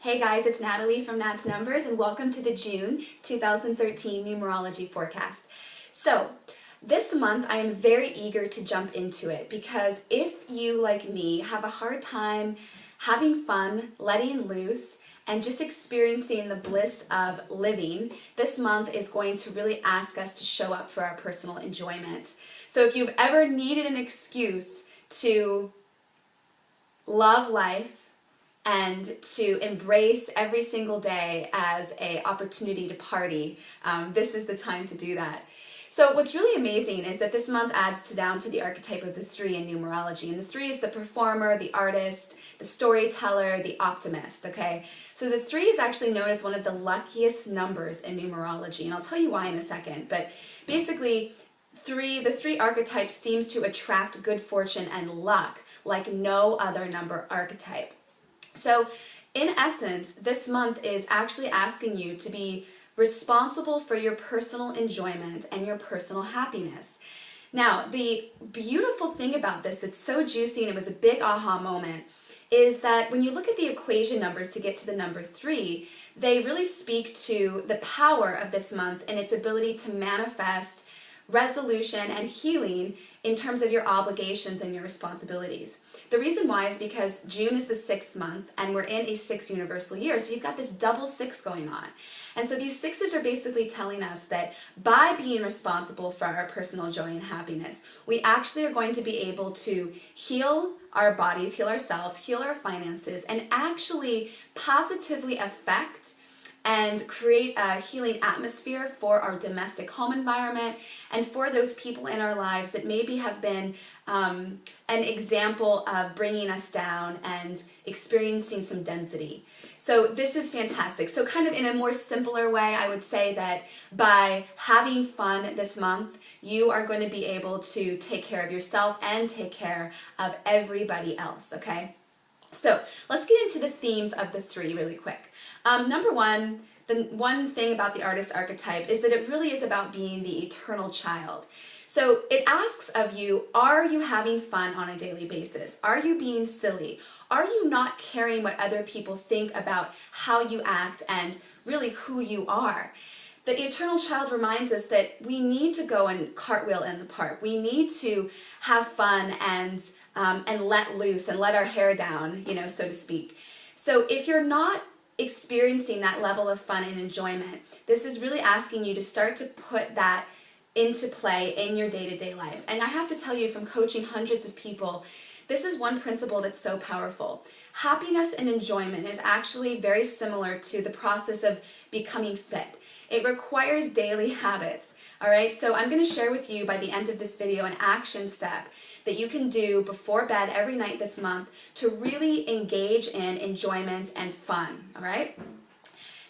Hey guys, it's Natalie from Natsnumbers and welcome to the June 2013 Numerology forecast. So, this month I am very eager to jump into it because if you, like me, have a hard time having fun, letting loose, and just experiencing the bliss of living, this month is going to really ask us to show up for our personal enjoyment. So if you've ever needed an excuse to love life, and to embrace every single day as an opportunity to party, this is the time to do that. So what's really amazing is that this month adds down to the archetype of the 3 in numerology. And the 3 is the performer, the artist, the storyteller, the optimist, okay? So the 3 is actually known as one of the luckiest numbers in numerology, and I'll tell you why in a second. But basically, the 3 archetype seems to attract good fortune and luck like no other number archetype. So, in essence, this month is actually asking you to be responsible for your personal enjoyment and your personal happiness. Now, the beautiful thing about this that's so juicy and it was a big aha moment is that when you look at the equation numbers to get to the number 3, they really speak to the power of this month and its ability to manifest resolution and healing in terms of your obligations and your responsibilities. The reason why is because June is the 6th month and we're in a 6 universal year, so you've got this double 6 going on. And so these 6s are basically telling us that by being responsible for our personal joy and happiness, we actually are going to be able to heal our bodies, heal ourselves, heal our finances, and actually positively affect and create a healing atmosphere for our domestic home environment and for those people in our lives that maybe have been an example of bringing us down and experiencing some density. So this is fantastic. So kind of in a more simpler way, I would say that by having fun this month, you are going to be able to take care of yourself and take care of everybody else, okay? So let's get into the themes of the 3 really quick. Number 1, the one thing about the artist archetype is that it really is about being the eternal child. So it asks of you, are you having fun on a daily basis? Are you being silly? Are you not caring what other people think about how you act and really who you are? The eternal child reminds us that we need to go and cartwheel in the park. We need to have fun and let loose and let our hair down, you know, so to speak. So if you're not experiencing that level of fun and enjoyment, this is really asking you to start to put that into play in your day-to-day life. And I have to tell you, from coaching hundreds of people, this is one principle that's so powerful. Happiness and enjoyment is actually very similar to the process of becoming fit. It requires daily habits, all right? So I'm going to share with you by the end of this video an action step that you can do before bed every night this month to really engage in enjoyment and fun, all right?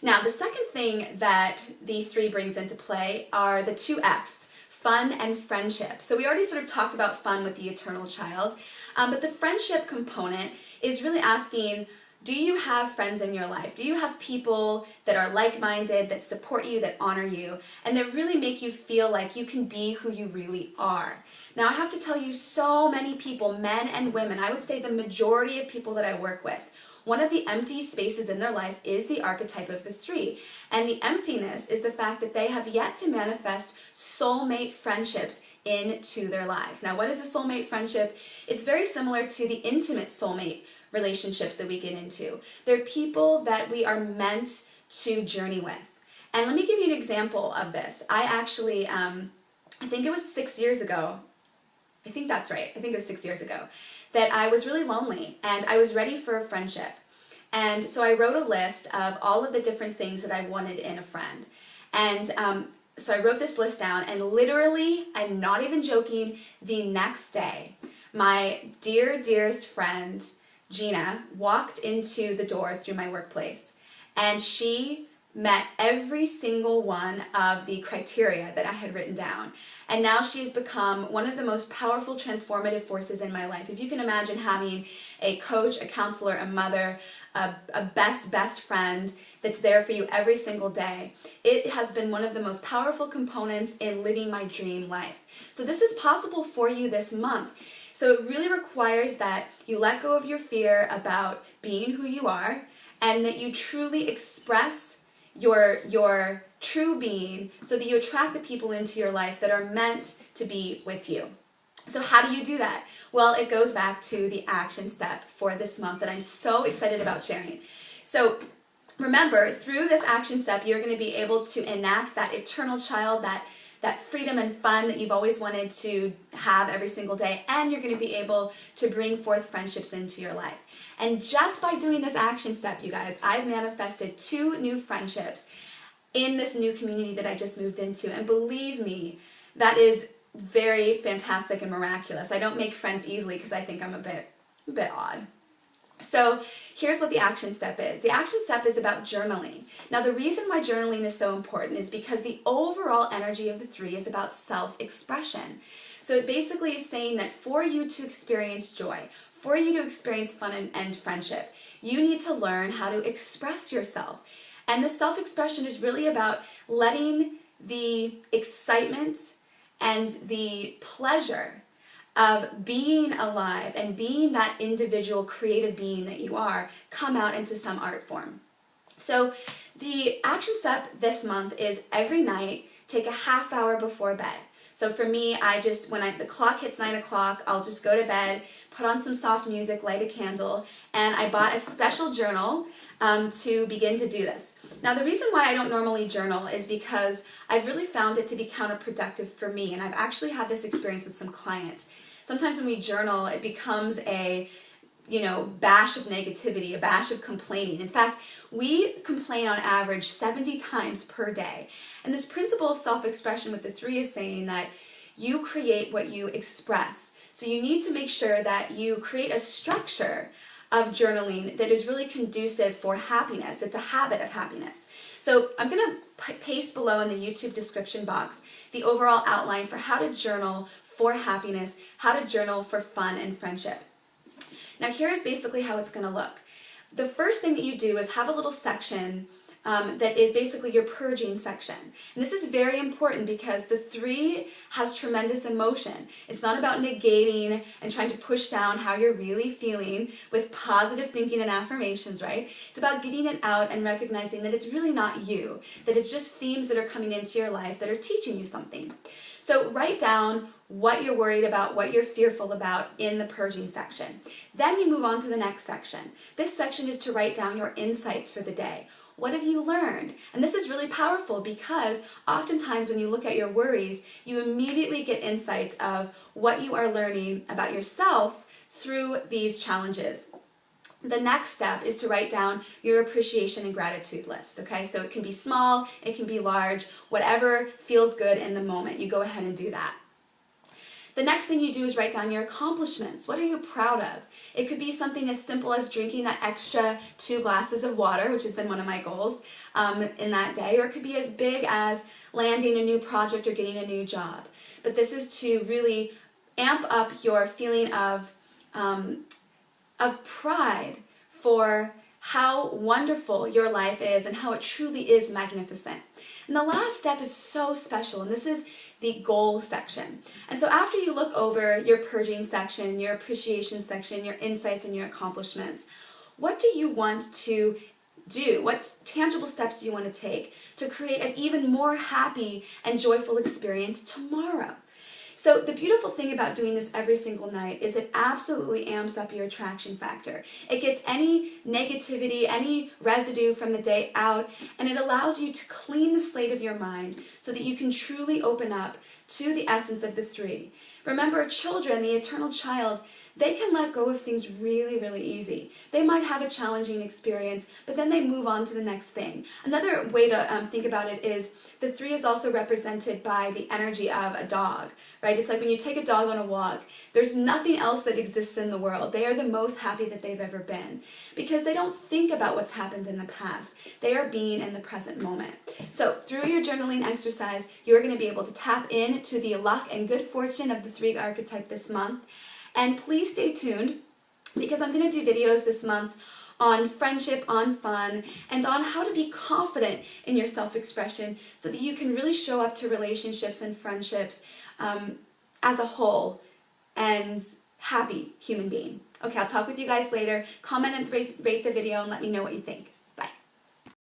Now, the second thing that the 3 brings into play are the 2 F's, fun and friendship. So we already sort of talked about fun with the eternal child, but the friendship component is really asking, do you have friends in your life? Do you have people that are like-minded, that support you, that honor you, and that really make you feel like you can be who you really are? Now, I have to tell you, so many people, men and women, I would say the majority of people that I work with, one of the empty spaces in their life is the archetype of the 3. And the emptiness is the fact that they have yet to manifest soulmate friendships into their lives. Now, what is a soulmate friendship? It's very similar to the intimate soulmate relationships that we get into. They're people that we are meant to journey with. And let me give you an example of this. I actually, I think it was 6 years ago, I think that's right, I think it was 6 years ago, that I was really lonely and I was ready for a friendship. And so I wrote a list of all of the different things that I wanted in a friend. And so I wrote this list down, and literally, I'm not even joking, the next day, my dearest friend, Gina, walked into the door through my workplace, and she met every single one of the criteria that I had written down. And now she's become one of the most powerful transformative forces in my life. If you can imagine having a coach, a counselor, a mother, a best friend that's there for you every single day, it has been one of the most powerful components in living my dream life. So this is possible for you this month. So it really requires that you let go of your fear about being who you are and that you truly express your true being so that you attract the people into your life that are meant to be with you. So how do you do that? Well, it goes back to the action step for this month that I'm so excited about sharing. So remember, through this action step, you're going to be able to enact that eternal child, that freedom and fun that you've always wanted to have every single day, and you're going to be able to bring forth friendships into your life. And just by doing this action step, you guys, I've manifested 2 new friendships in this new community that I just moved into. And believe me, that is very fantastic and miraculous. I don't make friends easily because I think I'm a bit odd. So here's what the action step is. The action step is about journaling. Now, the reason why journaling is so important is because the overall energy of the 3 is about self-expression. So it basically is saying that for you to experience joy, for you to experience fun and friendship, you need to learn how to express yourself. And the self-expression is really about letting the excitement and the pleasure of being alive and being that individual creative being that you are come out into some art form. So the action step this month is every night take a half hour before bed. So for me, when the clock hits 9 o'clock, I'll just go to bed, put on some soft music, light a candle, and I bought a special journal to begin to do this. Now, the reason why I don't normally journal is because I've really found it to be counterproductive for me, and I've actually had this experience with some clients. Sometimes when we journal, it becomes a bash of negativity, a bash of complaining. In fact, we complain on average 70 times per day. And this principle of self-expression with the 3 is saying that you create what you express. So you need to make sure that you create a structure of journaling that is really conducive for happiness. It's a habit of happiness. So I'm going to paste below in the YouTube description box the overall outline for how to journal for happiness, how to journal for fun and friendship. Now here's basically how it's going to look. The first thing that you do is have a little section that is basically your purging section. And this is very important because the 3 has tremendous emotion. It's not about negating and trying to push down how you're really feeling with positive thinking and affirmations, right? It's about getting it out and recognizing that it's really not you, that it's just themes that are coming into your life that are teaching you something. So write down what you're worried about, what you're fearful about in the purging section. Then you move on to the next section. This section is to write down your insights for the day. What have you learned? And this is really powerful because oftentimes when you look at your worries, you immediately get insights of what you are learning about yourself through these challenges. The next step is to write down your appreciation and gratitude list, okay? So it can be small, it can be large, whatever feels good in the moment. You go ahead and do that. The next thing you do is write down your accomplishments. What are you proud of? It could be something as simple as drinking that extra 2 glasses of water, which has been one of my goals in that day, or it could be as big as landing a new project or getting a new job. But this is to really amp up your feeling of pride for how wonderful your life is and how it truly is magnificent. And the last step is so special, and this is the goal section. And so after you look over your purging section, your appreciation section, your insights and your accomplishments, what do you want to do? What tangible steps do you want to take to create an even more happy and joyful experience tomorrow? So the beautiful thing about doing this every single night is it absolutely amps up your attraction factor. It gets any negativity, any residue from the day out, and it allows you to clean the slate of your mind so that you can truly open up to the essence of the 3. Remember, children, the eternal child, they can let go of things really, really easy. They might have a challenging experience, but then they move on to the next thing. Another way to think about it is the 3 is also represented by the energy of a dog, right? It's like when you take a dog on a walk, there's nothing else that exists in the world. They are the most happy that they've ever been because they don't think about what's happened in the past. They are being in the present moment. So through your journaling exercise, you're going to be able to tap into the luck and good fortune of the 3 archetype this month. And please stay tuned because I'm going to do videos this month on friendship, on fun, and on how to be confident in your self-expression so that you can really show up to relationships and friendships as a whole and happy human being. Okay, I'll talk with you guys later. Comment and rate the video and let me know what you think.